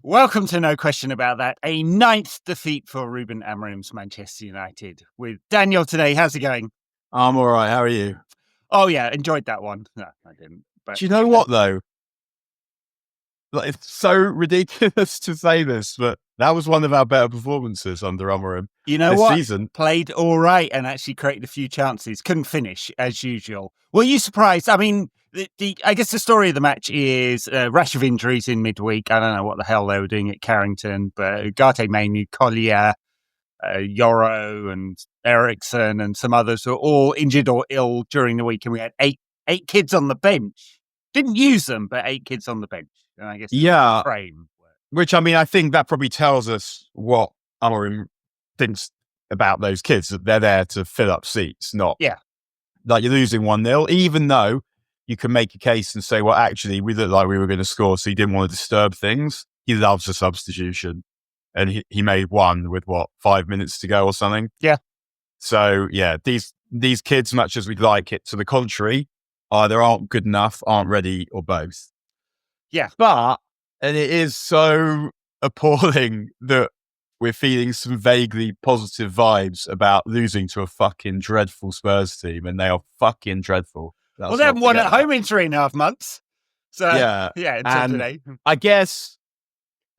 Welcome to No Question About That, a ninth defeat for Ruben Amorim's Manchester United. With Daniel today, how's it going? I'm all right. How are you? Oh, yeah, enjoyed that one. No, I didn't. But Do you know what, though? Like, it's so ridiculous to say this, but that was one of our better performances under Amorim. You know this what? Season. Played all right and actually created a few chances. Couldn't finish, as usual. Were you surprised? I mean, I guess the story of the match is a rash of injuries in midweek. I don't know what the hell they were doing at Carrington, but Ugarte Manu, Collier, Yoro and Ericsson and some others were all injured or ill during the week. And we had eight kids on the bench. Didn't use them, but 8 kids on the bench. And I guess Yeah. frame. Which, I mean, I think that probably tells us what Amorim thinks about those kids, that they're there to fill up seats, not like you're losing 1-0, even though you can make a case and say, well, actually, we looked like we were going to score, so he didn't want to disturb things. He loves a substitution. And he made one with 5 minutes to go or something. Yeah. So yeah, these kids, much as we'd like it to the contrary, either aren't good enough, aren't ready, or both. Yeah. And it is so appalling that we're feeling some vaguely positive vibes about losing to a fucking dreadful Spurs team, and they are fucking dreadful. Well, they haven't won at home in 3.5 months. So yeah, until today. I guess,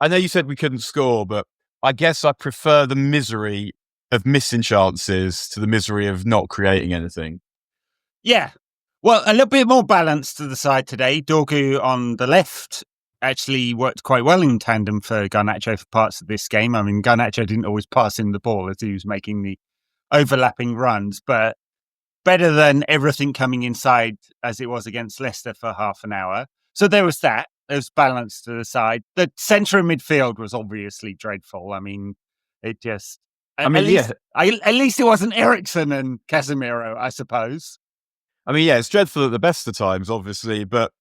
I know you said we couldn't score, but I guess I prefer the misery of missing chances to the misery of not creating anything. Yeah. Well, a little bit more balance to the side today. Dorgu on the left actually worked quite well in tandem for Garnacho for parts of this game. I mean, Garnacho didn't always pass in the ball as he was making the overlapping runs, but better than everything coming inside as it was against Leicester for half an hour. So there was that. There's balance to the side. The centre of midfield was obviously dreadful. I mean, it just... at least it wasn't Ericsson and Casemiro, I suppose. I mean, yeah, it's dreadful at the best of times, obviously. But,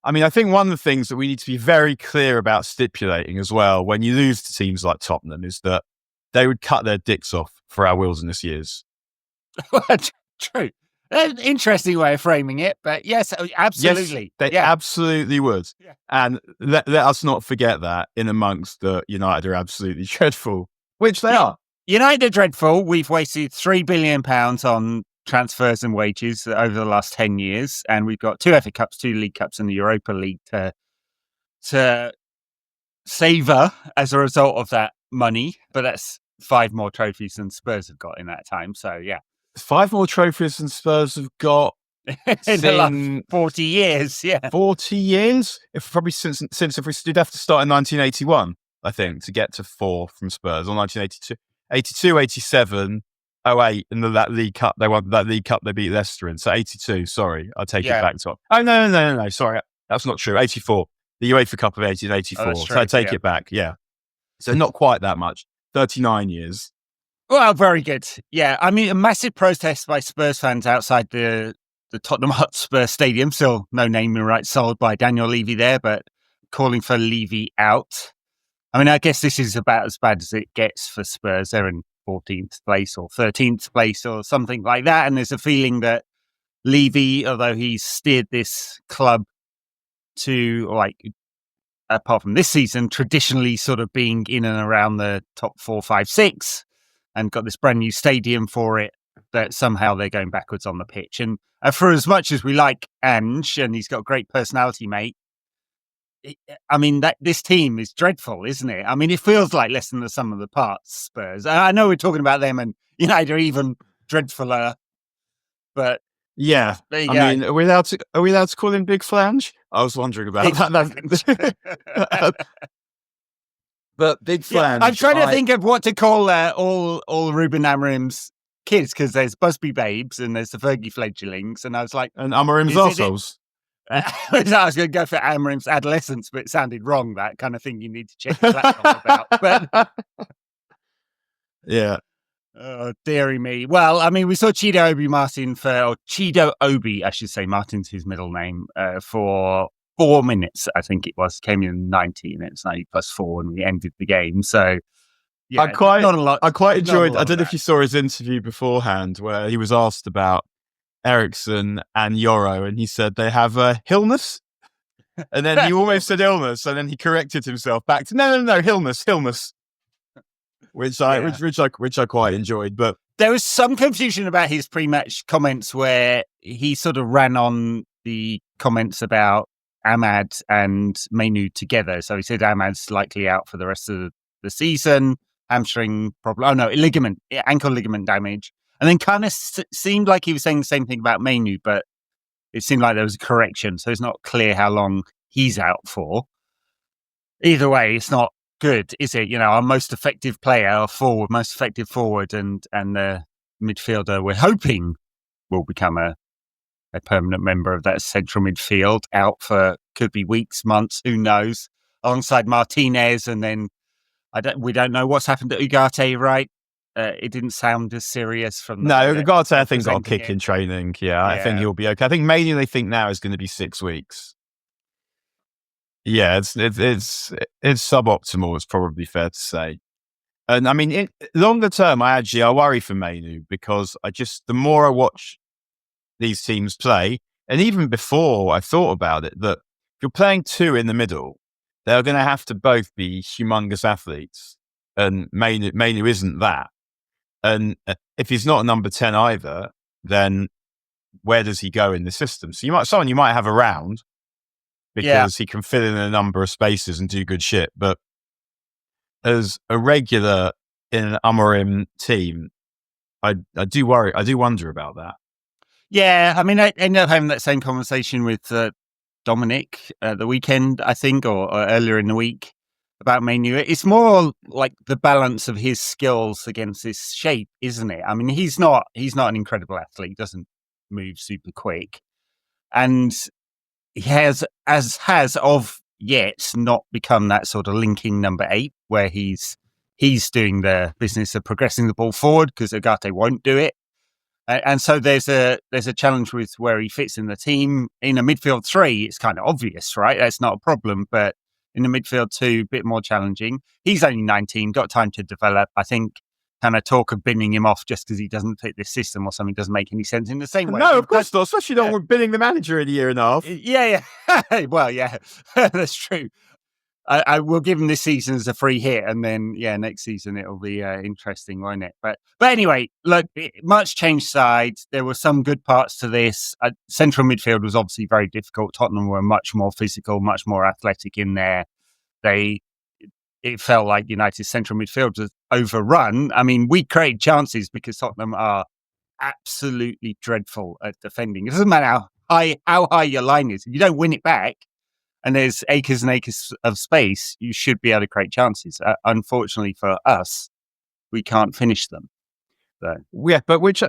I mean, I think one of the things that we need to be very clear about stipulating as well when you lose to teams like Tottenham is that they would cut their dicks off for our wilderness years. True. Interesting way of framing it, but yes, absolutely. Yes, they absolutely would. Yeah. And let us not forget that in amongst the United are absolutely dreadful, which they are. United are dreadful. We've wasted £3 billion on transfers and wages over the last 10 years, and we've got 2 FA Cups, 2 League Cups, and the Europa League to savour as a result of that money. But that's 5 more trophies than Spurs have got in that time. So, yeah. 5 more trophies than Spurs have got in the last 40 years. Yeah, 40 years. Probably since if we'd have to start in 1981, I think, to get to 4 from Spurs, or 1982, 82, 87, 08, and that League Cup. They won that League Cup. They beat Leicester in. So 82. Sorry, I take it back to. Oh no. Sorry, that's not true. 84. The UEFA Cup of 1884. Oh, so I take it back. Yeah. So not quite that much. 39 years. Well, very good. Yeah, I mean, a massive protest by Spurs fans outside the Tottenham Hotspur Stadium. Still no naming rights sold by Daniel Levy there, but calling for Levy out. I mean, I guess this is about as bad as it gets for Spurs. They're in 14th place or 13th place or something like that. And there's a feeling that Levy, although he's steered this club to, like, apart from this season, traditionally sort of being in and around the top 4, 5, 6, and got this brand new stadium for it, that somehow they're going backwards on the pitch. And for as much as we like Ange, and he's got a great personality, mate, I mean, this team is dreadful, isn't it? I mean, it feels like less than the sum of the parts, Spurs. I know we're talking about them, and United are even dreadfuler, but... Yeah, I mean, are we allowed to call him Big Flange? I was wondering about that. But Big Flange. Yeah, I'm trying to think of what to call all Ruben Amorim's kids, because there's Busby Babes and there's the Fergie Fledglings, and I was like... And Amorim's assholes. I was going to go for Amorim's adolescence, but it sounded wrong, that kind of thing you need to check your laptop about. But... yeah. Oh, dearie me. Well, I mean, we saw Chido Obi, I should say, Martin's his middle name, for 4 minutes, I think it was. Came in 90 minutes, 90 plus 4, and we ended the game. So, yeah, I quite enjoyed. I don't know if you saw his interview beforehand, where he was asked about Ericsson and Yoro, and he said they have a illness. And then he almost said illness, and then he corrected himself back to no, illness, which I quite enjoyed. But there was some confusion about his pre-match comments where he sort of ran on the comments about Ahmad and Mainu together. So he said Ahmad's likely out for the rest of the season, hamstring problem. Oh no, ankle ligament damage. And then kind of seemed like he was saying the same thing about Mainu, but it seemed like there was a correction. So it's not clear how long he's out for. Either way, it's not good, is it? Our most effective player, our most effective forward, and the midfielder we're hoping will become a permanent member of that central midfield, out for could be weeks, months, who knows, alongside Martinez. And then we don't know what's happened to Ugarte, right? It didn't sound as serious from Ugarte, I think, got a kick in training. Yeah, I think he'll be okay. I think mainly they think now is going to be 6 weeks. Yeah, it's suboptimal. It's probably fair to say. And I mean, longer term, I worry for Mainu, because the more I watch these teams play, and even before I thought about it, that if you're playing two in the middle, they're going to have to both be humongous athletes, and Mainu isn't that. And if he's not a number 10 either, then where does he go in the system? So you might have around, because he can fill in a number of spaces and do good shit. But as a regular in an Amorim team, I do worry. I do wonder about that. Yeah, I mean, I ended up having that same conversation with Dominic the weekend, I think, or earlier in the week, about Mainu. It's more like the balance of his skills against his shape, isn't it? I mean, he's not an incredible athlete. He doesn't move super quick, and he has of yet not become that sort of linking number 8 where he's doing the business of progressing the ball forward, because Ugarte won't do it. And so there's a challenge with where he fits in the team. In a midfield 3, it's kind of obvious, right? That's not a problem. But in a midfield 2, a bit more challenging. He's only 19, got time to develop. I think kind of talk of binning him off just because he doesn't fit this system or something doesn't make any sense in the same way. No, of course not. Especially not with binning the manager in a year and a half. Yeah. Well, yeah, that's true. I will give him this season as a free hit, and then next season it'll be interesting, won't it? But anyway, look, much changed sides. There were some good parts to this. Central midfield was obviously very difficult. Tottenham were much more physical, much more athletic in there. It felt like United's central midfield was overrun. I mean, we created chances because Tottenham are absolutely dreadful at defending. It doesn't matter how high your line is. If you don't win it back, and there's acres and acres of space, you should be able to create chances. Unfortunately for us, we can't finish them. So. Yeah, but which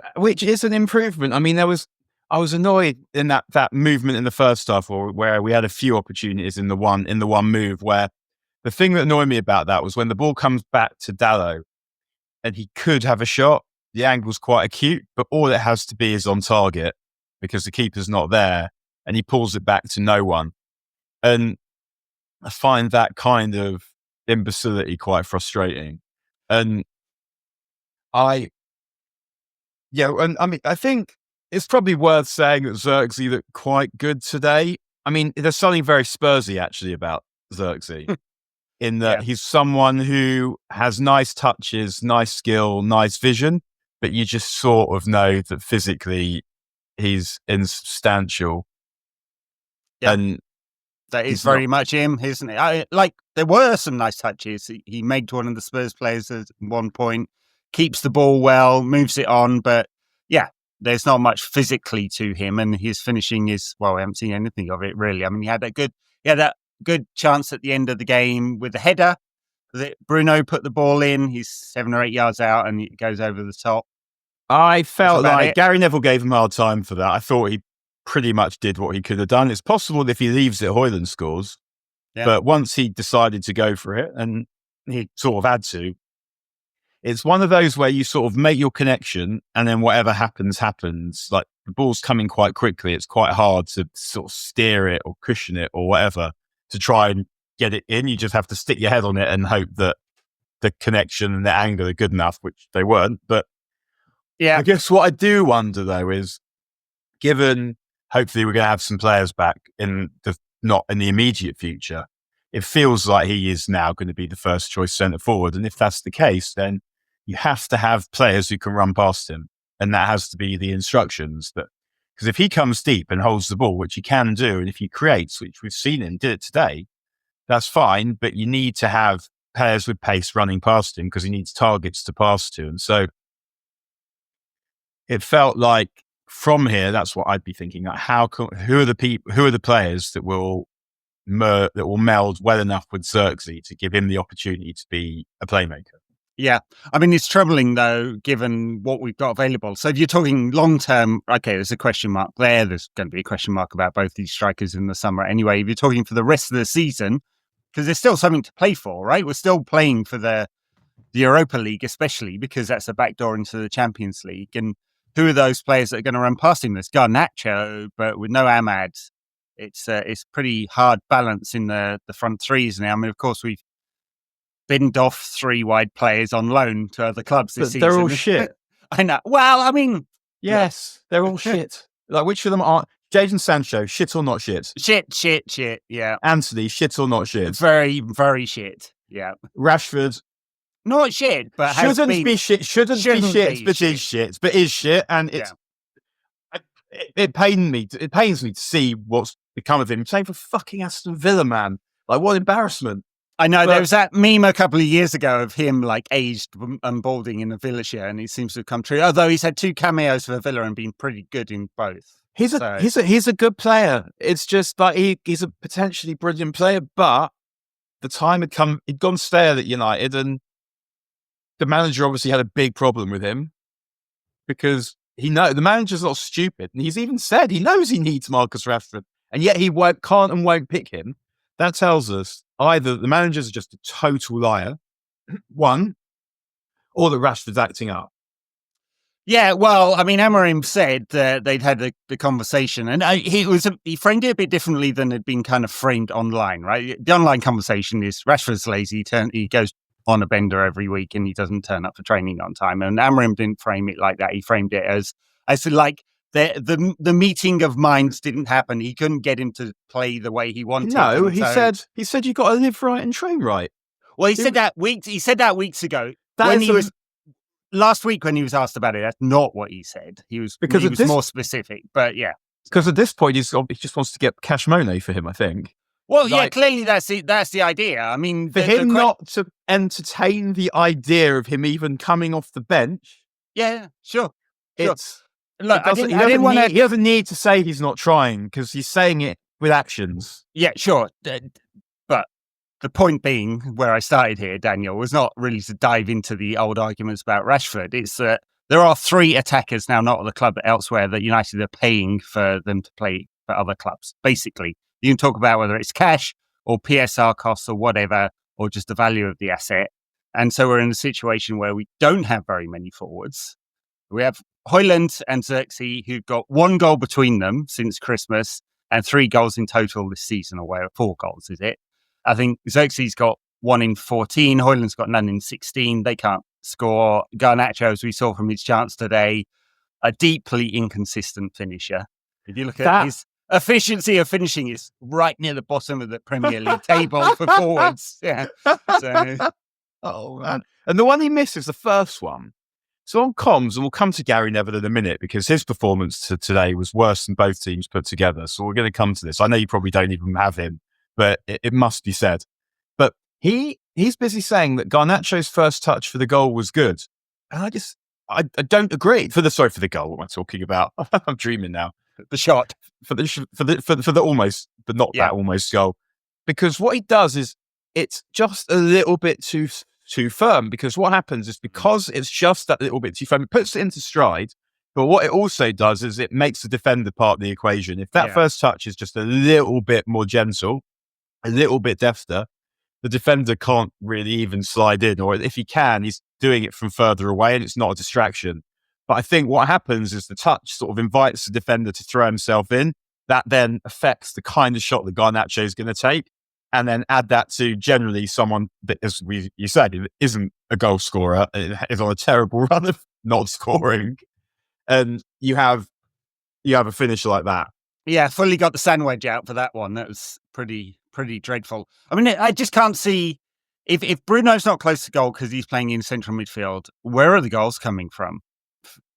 is an improvement. I mean, I was annoyed in that movement in the first half, where we had a few opportunities in the one move, where the thing that annoyed me about that was when the ball comes back to Dalot and he could have a shot. The angle's quite acute, but all it has to be is on target because the keeper's not there, and he pulls it back to no one. And I find that kind of imbecility quite frustrating. And I think it's probably worth saying that Xerxes looked quite good today. I mean, there's something very Spursy actually about Xerxes in that he's someone who has nice touches, nice skill, nice vision, but you just sort of know that physically he's insubstantial. Yeah. And that is very much him, isn't it? There were some nice touches. He made one of the Spurs players at one point, keeps the ball well, moves it on, but there's not much physically to him, and his finishing is, well, I haven't seen anything of it really. I mean, he had that good chance at the end of the game with the header. Bruno put the ball in. He's 7 or 8 yards out, and it goes over the top. I felt like Gary Neville gave him a hard time for that. I thought he pretty much did what he could have done. It's possible that if he leaves it, Højlund scores. Yeah. But once he decided to go for it, and he sort of had to, it's one of those where you sort of make your connection, and then whatever happens, happens. Like, the ball's coming quite quickly. It's quite hard to sort of steer it or cushion it or whatever to try and get it in. You just have to stick your head on it and hope that the connection and the angle are good enough, which they weren't. But I guess what I do wonder, though, is given hopefully we're going to have some players back in the not in the immediate future. It feels like he is now going to be the first choice centre forward. And if that's the case, then you have to have players who can run past him. And that has to be the instructions. Because if he comes deep and holds the ball, which he can do, and if he creates, which we've seen him did it today, that's fine. But you need to have players with pace running past him because he needs targets to pass to. And so it felt like from here, that's what I'd be thinking. Like who are the players that will meld well enough with Xerxes to give him the opportunity to be a playmaker? Yeah. I mean, it's troubling, though, given what we've got available. So if you're talking long-term, okay, there's a question mark there. There's going to be a question mark about both these strikers in the summer. Anyway, if you're talking for the rest of the season, because there's still something to play for, right? We're still playing for the Europa League, especially because that's a backdoor into the Champions League. And who are those players that are going to run past him? There's Garnacho, but with no Ahmad. It's pretty hard balance in the front threes now. I mean, of course, we've binned off 3 wide players on loan to other clubs this season. They're all shit. I know. Well, I mean... Yes, they're all shit. Like, which of them are... Jadon Sancho, shit or not shit? Shit, yeah. Anthony, shit or not shit? Very, very shit, yeah. Shouldn't not shit, but be shit, but is shit, but is shit, and it's... Yeah. It pains me to see what's become of him. Same for fucking Aston Villa, man. Like, what embarrassment. I know, there was that meme a couple of years ago of him like aged and balding in a Villa shirt, and it seems to have come true. Although he's had 2 cameos for Villa and been pretty good in both. He's a good player. It's just like he's a potentially brilliant player, but the time had come. He'd gone stale at United, and the manager obviously had a big problem with him because the manager's not stupid, and he's even said he knows he needs Marcus Rashford, and yet he can't and won't pick him. That tells us either the managers are just a total liar, one, or that Rashford's acting up. Yeah, well, I mean, Amorim said that they'd had the conversation, and he framed it a bit differently than had been kind of framed online, right? The online conversation is Rashford's lazy, he goes on a bender every week and he doesn't turn up for training on time. And Amorim didn't frame it like that. He framed it as like the meeting of minds didn't happen. He couldn't get him to play the way he wanted. No, he said you got to live right and train right. Well, he said that weeks ago. Last week when he was asked about it, that's not what he said. He was more specific, but yeah. Because at this point, he just wants to get Cash Monet for him, I think. Well, yeah, clearly that's the idea. I mean, for him not to entertain the idea of him even coming off the bench. Yeah, sure. It's look, he doesn't need to say he's not trying because he's saying it with actions. Yeah, sure. But the point being, where I started here, Daniel, was not really to dive into the old arguments about Rashford. It's that there are 3 attackers now, not at the club but elsewhere, that United are paying for them to play for other clubs. Basically, you can talk about whether it's cash or PSR costs or whatever, or just the value of the asset. And so we're in a situation where we don't have very many forwards. We have Højlund and Xerxes, who've got 1 goal between them since Christmas and 3 goals in total this season, or 4 goals, is it? I think Xerxes got 1 in 14. Højlund's got none in 16. They can't score. Garnacho, as we saw from his chance today, a deeply inconsistent finisher. If you look at his efficiency of finishing, is right near the bottom of the Premier League table for forwards. Yeah. So. Oh, man. And the one he missed is the first one. So on comms, and we'll come to Gary Neville in a minute because his performance today was worse than both teams put together. So we're going to come to this. I know you probably don't even have him, but it must be said. But he's busy saying that Garnacho's first touch for the goal was good. And I don't agree. For the goal, what am I talking about? I'm dreaming now. The shot. For the almost, but not that almost goal. Because what he does is it's just a little bit too firm, because what happens is because it's just that little bit too firm, it puts it into stride. But what it also does is it makes the defender part of the equation. If that first touch is just a little bit more gentle, a little bit defter, the defender can't really even slide in, or if he can, he's doing it from further away and it's not a distraction. But I think what happens is the touch sort of invites the defender to throw himself in. That then affects the kind of shot that Garnacho is going to take. And then add that to generally someone that, as you said, isn't a goal scorer, is on a terrible run of not scoring. And you have a finisher like that. Yeah, fully got the sand wedge out for that one. That was pretty dreadful. I mean, I just can't see if Bruno's not close to goal because he's playing in central midfield. Where are the goals coming from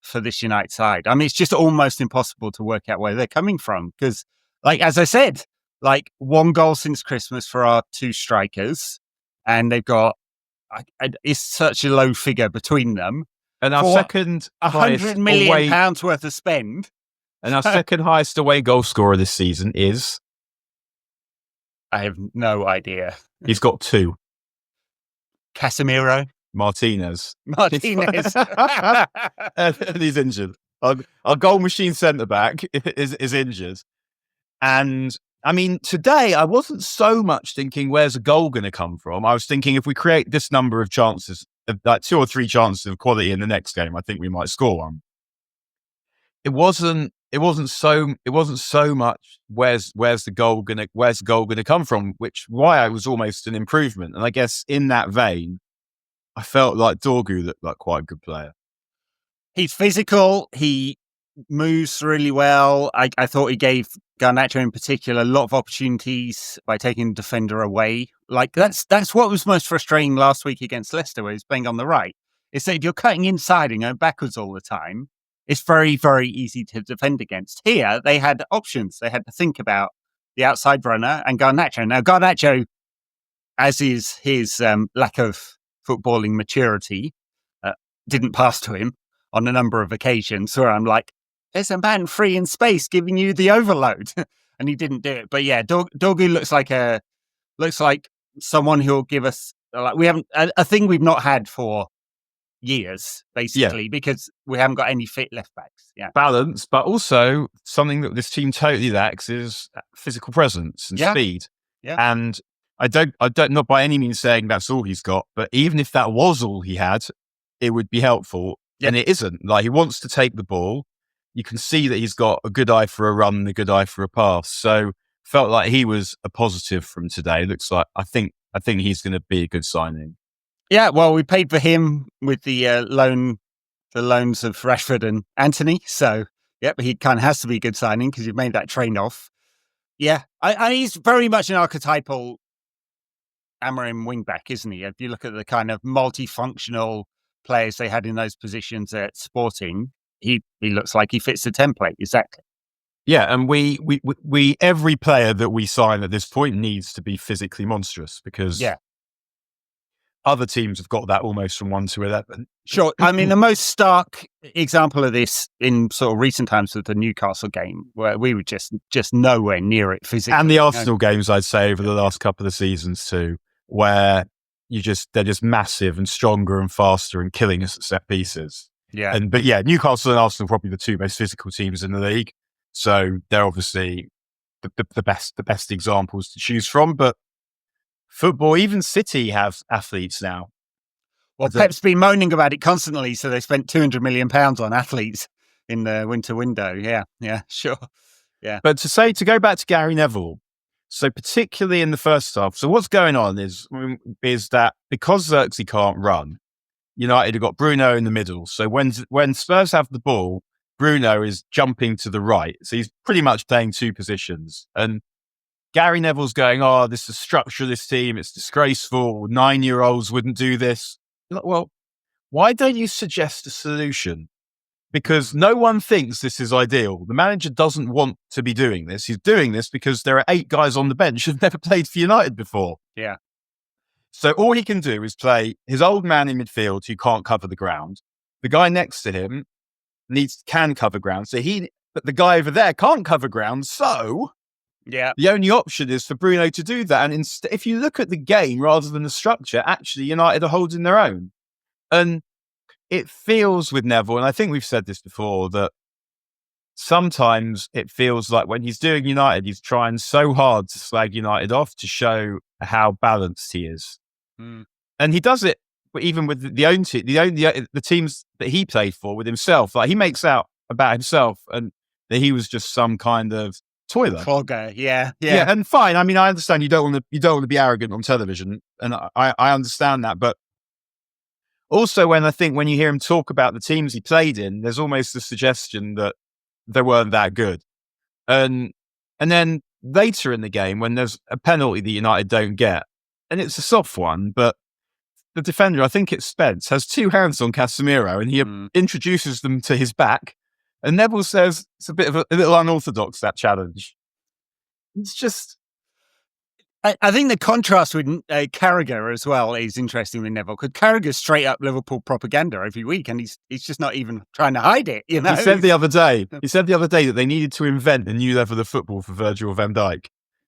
for this United side? I mean, it's just almost impossible to work out where they're coming from because, like as I said, like one goal since Christmas for our two strikers, and they've got it's such a low figure between them. And our for second highest £100 million away, worth of spend. and our second highest away goal scorer this season is. I have no idea. He's got 2. Casemiro. Martinez. And he's injured. Our goal machine centre back is injured. And I mean, today I wasn't so much thinking where's a goal going to come from. I was thinking if we create this number of chances, like 2 or 3 chances of quality in the next game, I think we might score one. It wasn't so much where's the goal gonna come from, which why I was almost an improvement. And I guess in that vein, I felt like Dorgu looked like quite a good player. He's physical. He moves really well. I thought he gave Garnacho in particular a lot of opportunities by taking the defender away. Like that's what was most frustrating last week against Leicester, where he's playing on the right. Is that you're cutting inside and going backwards all the time. It's very, very easy to defend against. Here, they had options. They had to think about the outside runner and Garnacho. Now, Garnacho, as is his lack of footballing maturity, didn't pass to him on a number of occasions where I'm like, there's a man free in space giving you the overload. And he didn't do it. But yeah, Dorgu looks like someone who'll give us, like we haven't, a thing we've not had for years, basically, because we haven't got any fit left backs. Yeah, balance, but also something that this team totally lacks is physical presence and speed. Yeah, and I don't not by any means saying that's all he's got, but even if that was all he had, it would be helpful. And it isn't. Like he wants to take the ball. You can see that he's got a good eye for a run and a good eye for a pass. So felt like he was a positive from today. Looks like I think he's going to be a good signing. Yeah, well, we paid for him with the loans of Rashford and Anthony. So, yep, he kind of has to be a good signing because you've made that train off. Yeah, he's very much an archetypal Amorim wingback, isn't he? If you look at the kind of multifunctional players they had in those positions at Sporting, he looks like he fits the template exactly. Yeah, and we every player that we sign at this point needs to be physically monstrous because other teams have got that almost from 1 to 11. Sure. I mean, the most stark example of this in sort of recent times was the Newcastle game, where we were just nowhere near it physically. And the Arsenal games, I'd say, over the last couple of seasons too, where they're just massive and stronger and faster and killing us at set pieces. Yeah. But Newcastle and Arsenal are probably the 2 most physical teams in the league. So they're obviously the best examples to choose from. But football, even City have athletes now. Well, Pep's been moaning about it constantly, so they spent £200 million on athletes in the winter window. Yeah, sure. Yeah. But to go back to Gary Neville, so particularly in the first half, so what's going on is that because Xerxes can't run, United have got Bruno in the middle. So when Spurs have the ball, Bruno is jumping to the right. So he's pretty much playing 2 positions. And Gary Neville's going, this is the structure of this team. It's disgraceful. 9-year-olds wouldn't do this. Well, why don't you suggest a solution? Because no one thinks this is ideal. The manager doesn't want to be doing this. He's doing this because there are 8 guys on the bench who've never played for United before. Yeah. So all he can do is play his old man in midfield who can't cover the ground. The guy next to him can cover ground. But the guy over there can't cover ground. So the only option is for Bruno to do that. And if you look at the game rather than the structure, actually United are holding their own. And it feels with Neville, and I think we've said this before, that sometimes it feels like when he's doing United, he's trying so hard to slag United off to show how balanced he is. And he does it even with the teams that he played for with himself. Like he makes out about himself and that he was just some kind of toilet. Fogger, yeah. And fine. I mean, I understand you don't want to be arrogant on television, and I understand that. But also, when you hear him talk about the teams he played in, there's almost a suggestion that they weren't that good. And And then later in the game, when there's a penalty that United don't get, and it's a soft one, but the defender, I think it's Spence, has two hands on Casemiro and he introduces them to his back. And Neville says it's a bit of a little unorthodox, that challenge. It's just... I think the contrast with Carragher as well is interesting with Neville, because Carragher's straight up Liverpool propaganda every week, and he's just not even trying to hide it. You know, he said the other day that they needed to invent a new level of football for Virgil van Dijk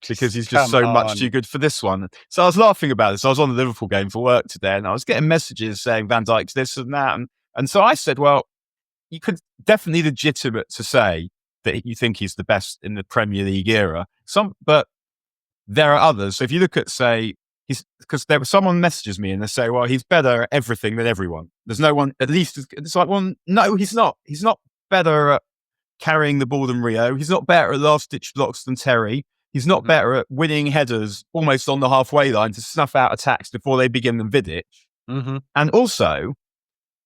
because he's just much too good for this one. So I was laughing about this. I was on the Liverpool game for work today, and I was getting messages saying Van Dijk's this and that, and so I said, well, you could definitely legitimate to say that you think he's the best in the Premier League era. But there are others. So if you look at, say, because someone messages me and they say, well, he's better at everything than everyone. There's no one, at least, it's like, well, no, he's not. He's not better at carrying the ball than Rio. He's not better at last-ditch blocks than Terry. He's not better at winning headers almost on the halfway line to snuff out attacks before they begin than Vidic. And also,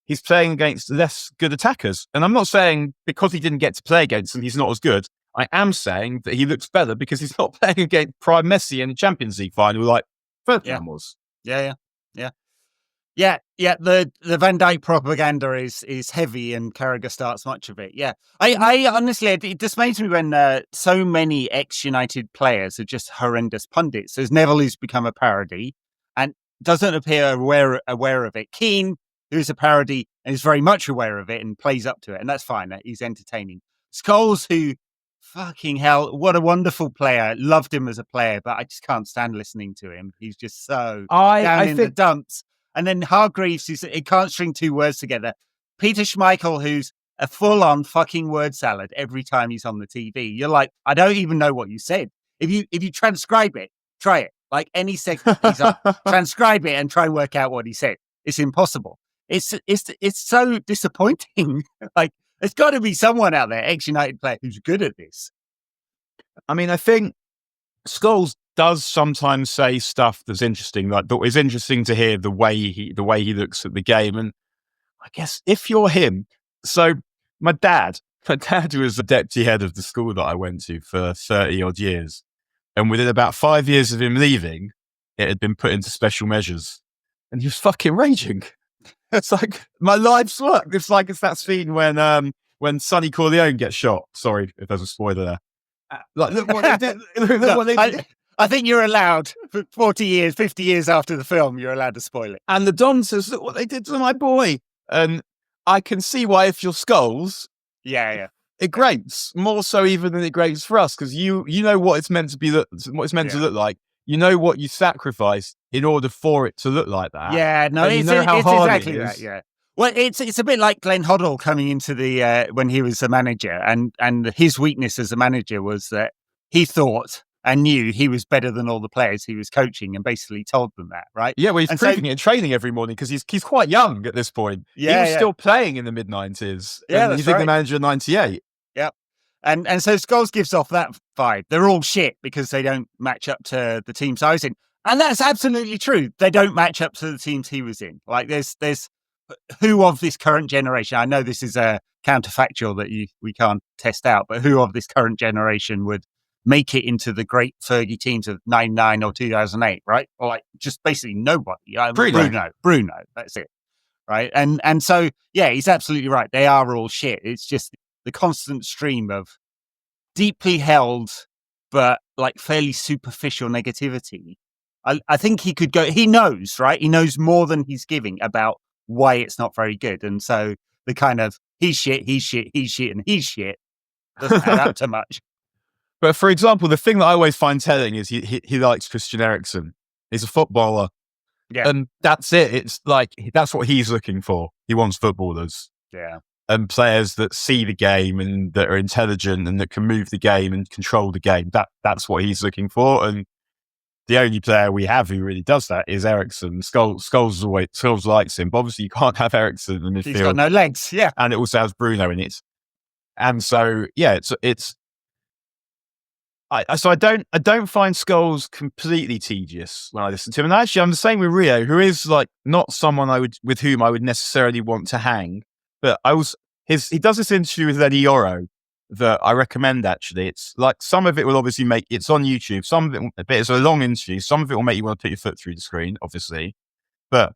he's playing against less good attackers. And I'm not saying because he didn't get to play against them, he's not as good. I am saying that he looks better because he's not playing against prime Messi in the Champions League final like Ferdinand was. Yeah. The Van Dijk propaganda is heavy, and Carragher starts much of it. Yeah, I honestly, it dismays me when so many ex-United players are just horrendous pundits. There's Neville, who's become a parody and doesn't appear aware of it. Keane, who's a parody and is very much aware of it and plays up to it, and that's fine. He's entertaining. Scholes, who, fucking hell, what a wonderful player. Loved him as a player, but I just can't stand listening to him. He's just so down in the dumps. And then Hargreaves, he can't string two words together. Peter Schmeichel, who's a full-on fucking word salad every time he's on the TV. You're like, I don't even know what you said. If you transcribe it, try it. Like any segment he's on, transcribe it and try and work out what he said. It's impossible. It's so disappointing. Like, there's got to be someone out there, ex-United player, who's good at this. I mean, I think Scholes does sometimes say stuff that's interesting. Like, but it's interesting to hear the way he looks at the game. And I guess if you're him, so my dad was the deputy head of the school that I went to for 30 odd years, and within about 5 years of him leaving, it had been put into special measures, and he was fucking raging. It's like my life's work. It's like it's that scene when Sonny Corleone gets shot. Sorry if there's a spoiler there. Like, look what they did. Look what they did. I think you're allowed, 40 years, 50 years after the film, you're allowed to spoil it. And the Don says, look what they did to my boy. And I can see why, if you're Scholes, it grates more so even than it grates for us, because you know what it's meant to be, what it's meant to look like. You know what you sacrifice in order for it to look like that. Yeah, no, it's exactly that. Yeah. Well, it's a bit like Glenn Hoddle coming into the when he was a manager, and his weakness as a manager was that he thought and knew he was better than all the players he was coaching, and basically told them that, right? Yeah, well, he's proving it in training every morning because he's quite young at this point. Yeah, he was still playing in the mid-90s. Yeah, that's he's the manager of 98. Yeah. And so Scholes gives off that vibe. They're all shit because they don't match up to the teams I was in. And that's absolutely true. They don't match up to the teams he was in. Like, there's who of this current generation, I know this is a counterfactual that we can't test out, but who of this current generation would make it into the great Fergie teams of 99 or 2008, right? Or like just basically nobody. Bruno, that's it, right? And so, yeah, he's absolutely right. They are all shit. It's just the constant stream of deeply held but like fairly superficial negativity. I think he could go, he knows, right? He knows more than he's giving about why it's not very good. And so the kind of he's shit, and he's shit doesn't add up to much. But for example, the thing that I always find telling is he likes Christian Eriksen. He's a footballer. Yeah. And that's it. It's like, that's what he's looking for. He wants footballers. Yeah. And players that see the game and that are intelligent and that can move the game and control the game. That's what looking And the only player we have who really does that is Eriksen. Scholes likes him, but obviously you can't have Eriksen in the midfield. He's got no legs, yeah. And it also has Bruno in it. And so, yeah, I don't find Scholes completely tedious when I listen to him. And actually, I'm the same with Rio, who is like not someone with whom I would necessarily want to hang. But he does this interview with Eddie Yoro, that I recommend. Actually, it's like some of it will obviously it's on YouTube. Some of it, but it's a long interview. Some of it will make you want to put your foot through the screen, obviously. But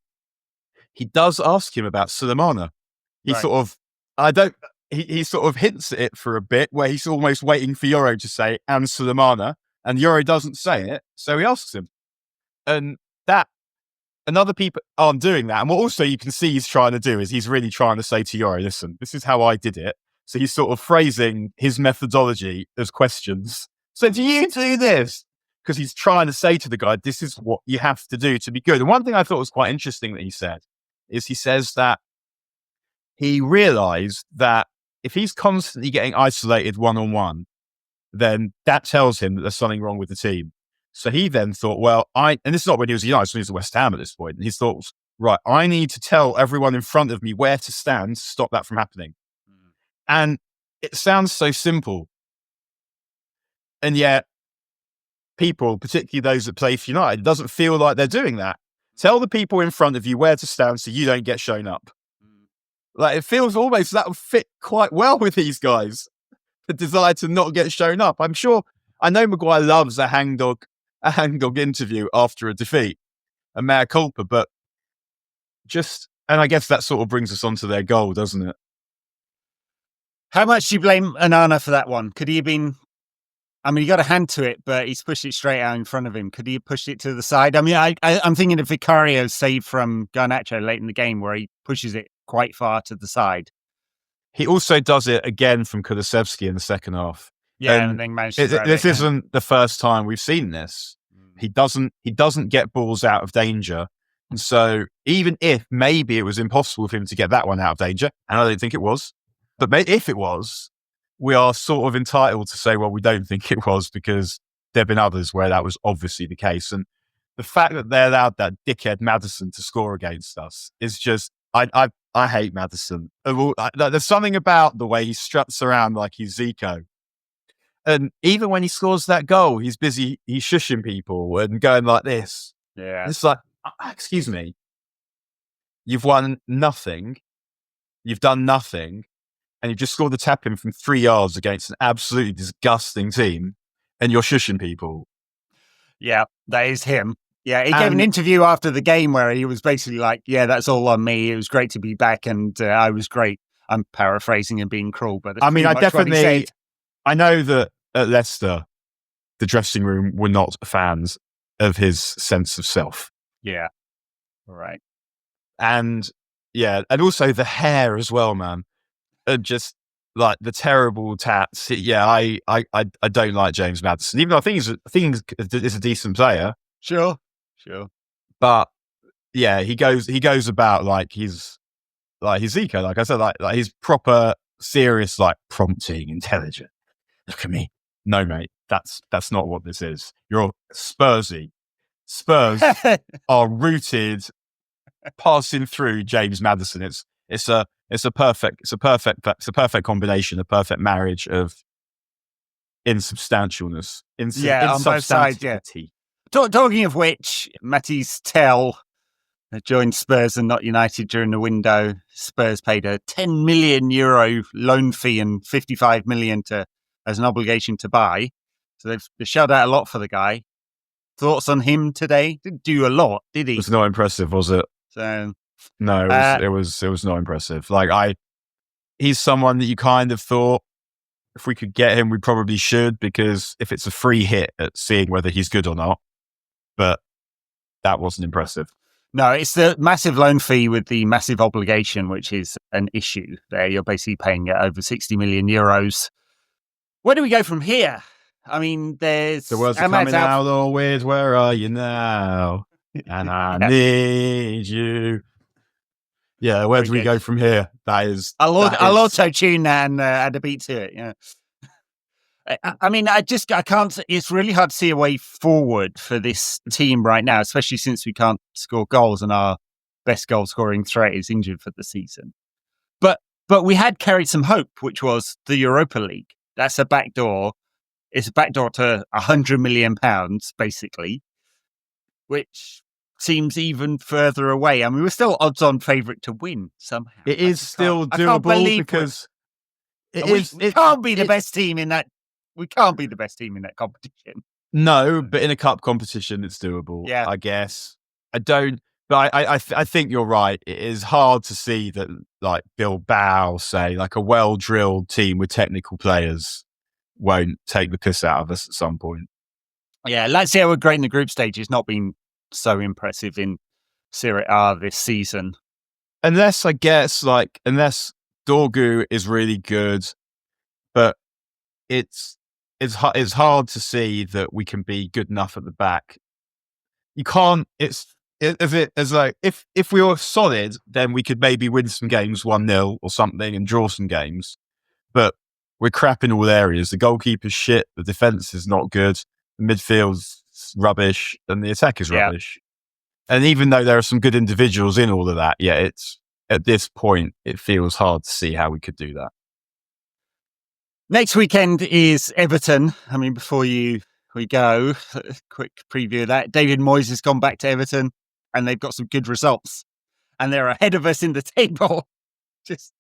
he does ask him about Sulemana. He Right. sort of, I don't. He sort of hints at it for a bit, where he's almost waiting for Euro to say "and Sulemana," and Euro doesn't say it, so he asks him, and that. And other people aren't doing that. And what also you can see he's trying to do is he's really trying to say to Euro, listen, this is how I did it. So he's sort of phrasing his methodology as questions. So do you do this? Because he's trying to say to the guy, this is what you have to do to be good. And one thing I thought was quite interesting that he said is he says that he realized that if he's constantly getting isolated one-on-one, then that tells him that there's something wrong with the team. So he then thought, well, and this is not when he was at United, when he was at West Ham at this point. And he thought, right, I need to tell everyone in front of me where to stand to stop that from happening. And it sounds so simple. And yet people, particularly those that play for United, doesn't feel like they're doing that. Tell the people in front of you where to stand so you don't get shown up. Like, it feels almost that would fit quite well with these guys. The desire to not get shown up. I know Maguire loves a hangdog interview after a defeat, a mea culpa, but and I guess that sort of brings us on to their goal, doesn't it? How much do you blame Onana for that one? Could he have been, I mean, he got a hand to it, but he's pushed it straight out in front of him. Could he have pushed it to the side? I mean, I'm thinking of Vicario's save from Garnacho late in the game where he pushes it quite far to the side. He also does it again from Kulusevski in the second half. Yeah, and then managed to this isn't the first time we've seen this. He doesn't get balls out of danger. And so even if maybe it was impossible for him to get that one out of danger, and I don't think it was, but if it was, we are sort of entitled to say, well, we don't think it was, because there have been others where that was obviously the case. And the fact that they allowed that dickhead Madison to score against us is just, I hate Madison. There's something about the way he struts around like he's Zico. And even when he scores that goal, he's busy, he's shushing people and going like this. Yeah. It's like, excuse me, you've won nothing, you've done nothing, and you've just scored the tap in from 3 yards against an absolutely disgusting team, and you're shushing people. Yeah, that is him. Yeah, he gave an interview after the game where he was basically like, yeah, that's all on me. It was great to be back, and I was great. I'm paraphrasing and being cruel, but I mean, I know that at Leicester, the dressing room were not fans of his sense of self. Yeah. All right. And yeah, and also the hair as well, man. And just like the terrible tats. Yeah, I don't like James Madison, even though I think he's a decent player. Sure. But yeah, he goes about like he's Zico, like I said, like he's proper serious, like prompting, intelligent. Look at me. No, mate, that's not what this is. You're Spursy. Spurs are rooted, passing through James Madison. It's a perfect combination, a perfect marriage of insubstantialness. On both sides. Yeah. Talking of which, Matisse Tell joined Spurs and not United during the window. Spurs paid a €10 million loan fee and 55 million as an obligation to buy. So they've shelled out a lot for the guy. Thoughts on him today? Didn't do a lot, did he? It was not impressive, was it? So no, it was not impressive. Like he's someone that you kind of thought, if we could get him, we probably should, because if it's a free hit at seeing whether he's good or not. But that wasn't impressive. No, it's the massive loan fee with the massive obligation, which is an issue there. You're basically paying over €60 million. Where do we go from here? I mean, the words are coming out all weird. Where are you now? And I need you. Yeah, where do we go from here? I'll auto-tune and add a beat to it. Yeah. I mean, I can't. It's really hard to see a way forward for this team right now, especially since we can't score goals and our best goal-scoring threat is injured for the season. But we had carried some hope, which was the Europa League. That's a backdoor. It's a backdoor to £100 million, basically, which seems even further away. I mean, we're still odds-on favourite to win somehow. It is still doable because We can't be the best team in that. We can't be the best team in that competition. No, but in a cup competition, it's doable. Yeah. I guess. I don't. But I think you're right. It is hard to see that, like Bilbao, say, like a well-drilled team with technical players, won't take the piss out of us at some point. Yeah, Lazio were great in the group stage. It's not been so impressive in Serie A this season. Unless Dorgu is really good, but it's hard to see that we can be good enough at the back. You can't. If we were solid, then we could maybe win some games 1-0 or something and draw some games. But we're crap in all areas. The goalkeeper's shit. The defense is not good. The midfield's rubbish, and the attack is rubbish. And even though there are some good individuals in all of that, it's at this point it feels hard to see how we could do that. Next weekend is Everton. I mean, before we go, a quick preview of that. David Moyes has gone back to Everton, and they've got some good results, and they're ahead of us in the table. Just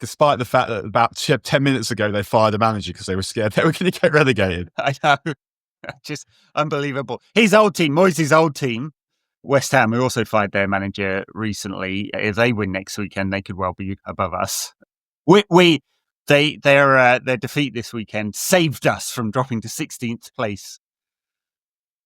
despite the fact that about 10 minutes ago they fired a manager because they were scared they were going to get relegated. I know, just unbelievable. His old team, Moyes' old team, West Ham, who also fired their manager recently. If they win next weekend, they could well be above us. Their defeat this weekend saved us from dropping to 16th place.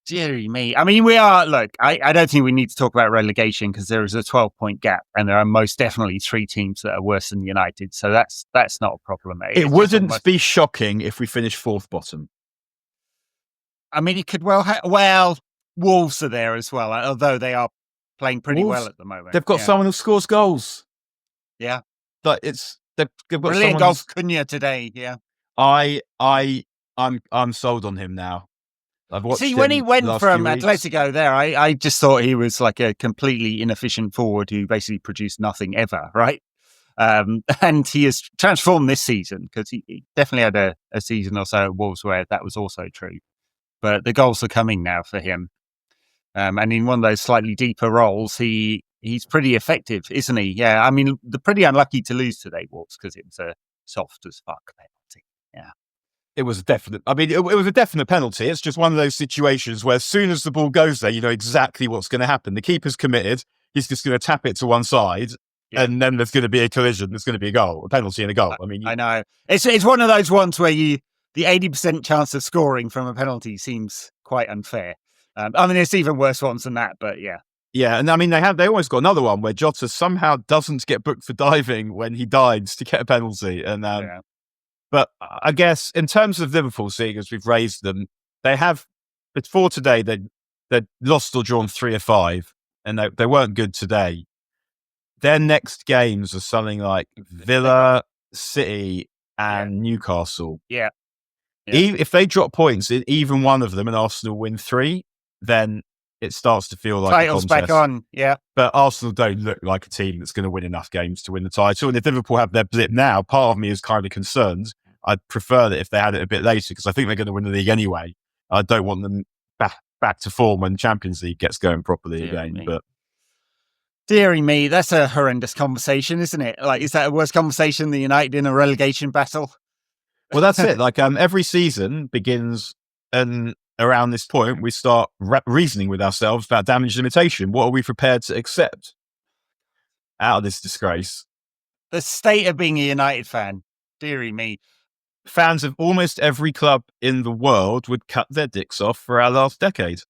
Deary me. I mean, we are, look, I don't think we need to talk about relegation because there is a 12-point gap and there are most definitely 3 teams that are worse than United. So that's not a problem. It wouldn't be shocking if we finish 4th bottom. I mean, it could well, Wolves are there as well, although they are playing pretty well at the moment. They've got someone who scores goals. Yeah. Like they've got brilliant goals Cunha today. Yeah. I'm sold on him now. I've watched when he went from Atletico there, I just thought he was like a completely inefficient forward who basically produced nothing ever, right? And he has transformed this season because he definitely had a season or so at Wolves where that was also true. But the goals are coming now for him. And in one of those slightly deeper roles, he's pretty effective, isn't he? Yeah, I mean, they're pretty unlucky to lose today, Wolves, because it was a soft as fuck penalty. Yeah. It was definite. I mean, it was a definite penalty. It's just one of those situations where as soon as the ball goes there, you know exactly what's going to happen. The keeper's committed. He's just going to tap it to one side, and then there's going to be a collision. There's going to be a goal, a penalty and a goal. I mean, I know. It's one of those ones where the 80% chance of scoring from a penalty seems quite unfair. I mean, there's even worse ones than that, but yeah. Yeah, and I mean, they always got another one where Jota somehow doesn't get booked for diving when he dives to get a penalty. And But I guess in terms of Liverpool, seeing as we've raised them, they have, before today, they'd lost or drawn 3 of 5, and they weren't good today. Their next games are something like Villa, City, and Newcastle. Yeah. If they drop points in even one of them and Arsenal win 3, then it starts to feel like title's a contest. Back on, yeah. But Arsenal don't look like a team that's going to win enough games to win the title. And if Liverpool have their blip now, part of me is kind of concerned. I'd prefer that if they had it a bit later because I think they're going to win the league anyway. I don't want them back to form when Champions League gets going properly again. But dearie me, that's a horrendous conversation, isn't it? Like, is that a worse conversation than United in a relegation battle? Well, that's it. Like every season begins, and around this point, we start reasoning with ourselves about damage limitation. What are we prepared to accept out of this disgrace? The state of being a United fan, dearie me. Fans of almost every club in the world would cut their dicks off for our last decade.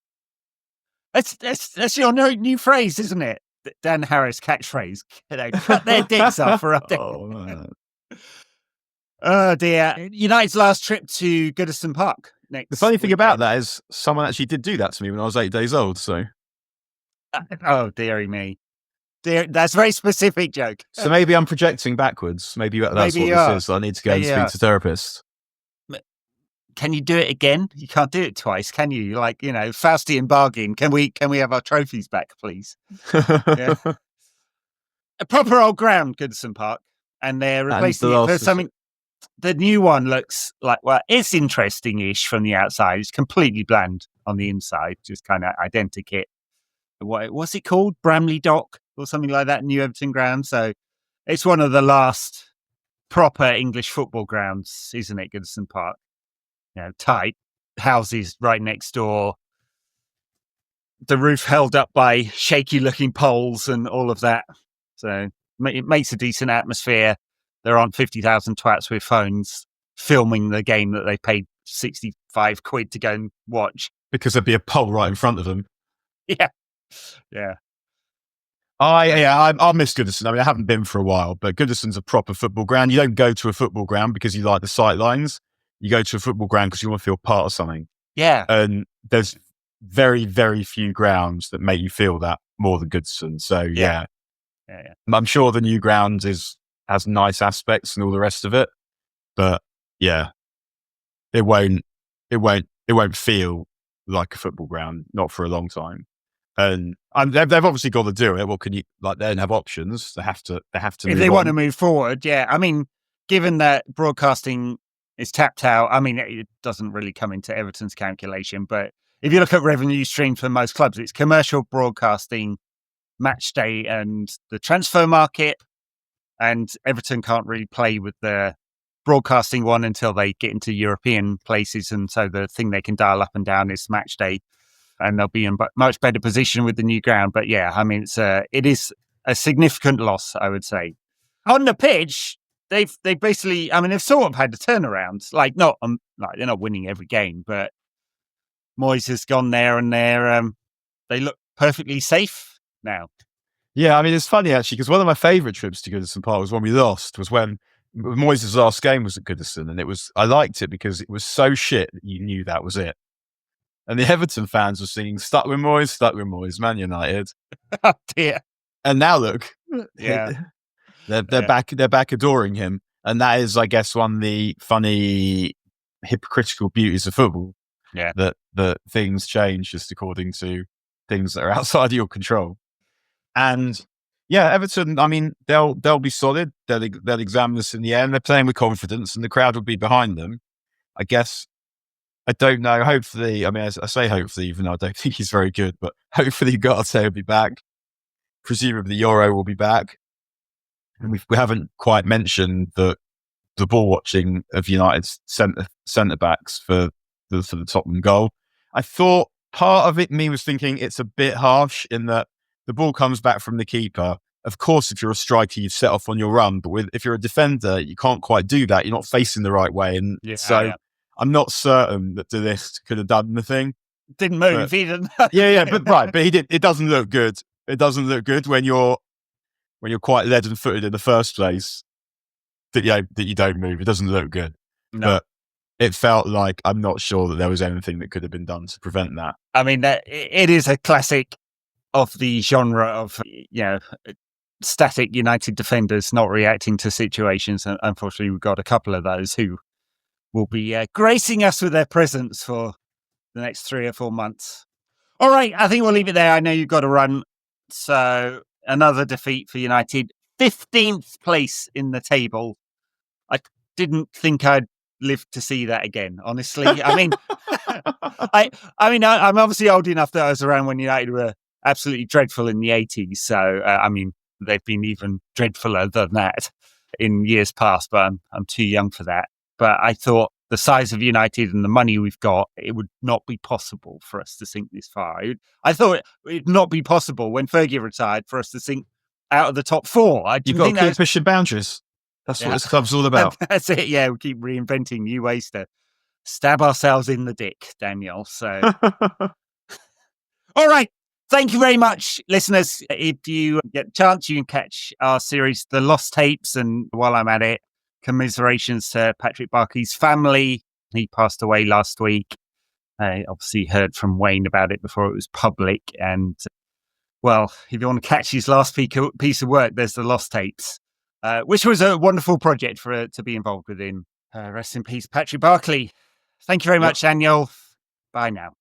That's your new phrase, isn't it? Dan Harris catchphrase. Cut their dicks off for a decade. Oh dear. United's last trip to Goodison Park next. The funny thing about that is someone actually did do that to me when I was 8 days old. So, oh dearie me. That's a very specific joke. So maybe I'm projecting backwards. Maybe that's what this is. I need to go and speak to therapists. Can you do it again? You can't do it twice, can you? Like, Faustian bargain. Can we have our trophies back, please? Yeah. A proper old ground, Goodison Park, and they're replacing it for something. The new one looks like, well, it's interesting-ish from the outside. It's completely bland on the inside, just kind of identikit. What's it called? Bramley Dock or something like that, New Everton ground. So it's one of the last proper English football grounds, isn't it, Goodison Park? Tight houses right next door. The roof held up by shaky-looking poles and all of that. So it makes a decent atmosphere. There aren't 50,000 twats with phones filming the game that they paid 65 quid to go and watch. Because there'd be a pole right in front of them. Yeah. I'll miss Goodison. I mean, I haven't been for a while, but Goodison's a proper football ground. You don't go to a football ground because you like the sight lines. You go to a football ground because you want to feel part of something. Yeah. And there's very, very few grounds that make you feel that more than Goodison. So yeah. I'm sure the new ground has nice aspects and all the rest of it, but yeah, it won't feel like a football ground, not for a long time. And they've obviously got to do it. Well, can you they don't have options? They have to. If they want to move forward, yeah. I mean, given that broadcasting is tapped out, I mean, it doesn't really come into Everton's calculation. But if you look at revenue streams for most clubs, it's commercial broadcasting, match day, and the transfer market. And Everton can't really play with the broadcasting one until they get into European places, and so the thing they can dial up and down is match day. And they'll be in much better position with the new ground. But yeah, I mean, it is a significant loss, I would say. On the pitch, they've basically, I mean, they've sort of had a turnaround. They're not winning every game, but Moyes has gone there, and they look perfectly safe now. Yeah, I mean, it's funny actually, because one of my favourite trips to Goodison Park was when we lost. Was when Moyes' last game was at Goodison, and I liked it because it was so shit that you knew that was it. And the Everton fans were singing stuck with Moyes, Man United. Oh dear. And now look. Yeah. they're back adoring him. And that is, I guess, one of the funny hypocritical beauties of football. Yeah. That things change just according to things that are outside of your control. And yeah, Everton, I mean, they'll be solid. They'll examine this in the end. They're playing with confidence and the crowd will be behind them. I guess. I don't know. Hopefully, I mean, I say hopefully, even though I don't think he's very good, but hopefully Goodison will be back. Presumably Euro will be back. And we haven't quite mentioned the ball watching of United's centre backs for the Tottenham goal. I thought part of it, me was thinking it's a bit harsh in that the ball comes back from the keeper. Of course, if you're a striker, you set off on your run, but if you're a defender, you can't quite do that. You're not facing the right way. And I'm not certain that De Ligt could have done the thing. Didn't move, he didn't. But he did. It doesn't look good. It doesn't look good when you're quite leaden-footed in the first place. That you don't move. It doesn't look good. No. But it felt like I'm not sure that there was anything that could have been done to prevent that. I mean, it is a classic of the genre of static United defenders not reacting to situations. And unfortunately, we've got a couple of those who will be gracing us with their presence for the next 3 or 4 months. All right, I think we'll leave it there. I know you've got to run. So another defeat for United. 15th place in the table. I didn't think I'd live to see that again, honestly. I mean, I'm obviously old enough that I was around when United were absolutely dreadful in the 80s. So, I mean, they've been even dreadfuler than that in years past, but I'm too young for that. But I thought the size of United and the money we've got, it would not be possible for us to sink this far. I thought it would not be possible when Fergie retired for us to sink out of the top 4. You've got to keep pushing boundaries. That's what this club's all about. That's it. Yeah, we keep reinventing new ways to stab ourselves in the dick, Daniel. So, all right. Thank you very much, listeners. If you get a chance, you can catch our series, The Lost Tapes. And while I'm at it, commiserations to Patrick Barkley's family. He passed away last week. I obviously heard from Wayne about it before it was public. And, well, if you want to catch his last piece of work, there's The Lost Tapes, which was a wonderful project to be involved with. Rest in peace, Patrick Barkley. Thank you very much, Daniel. Bye now.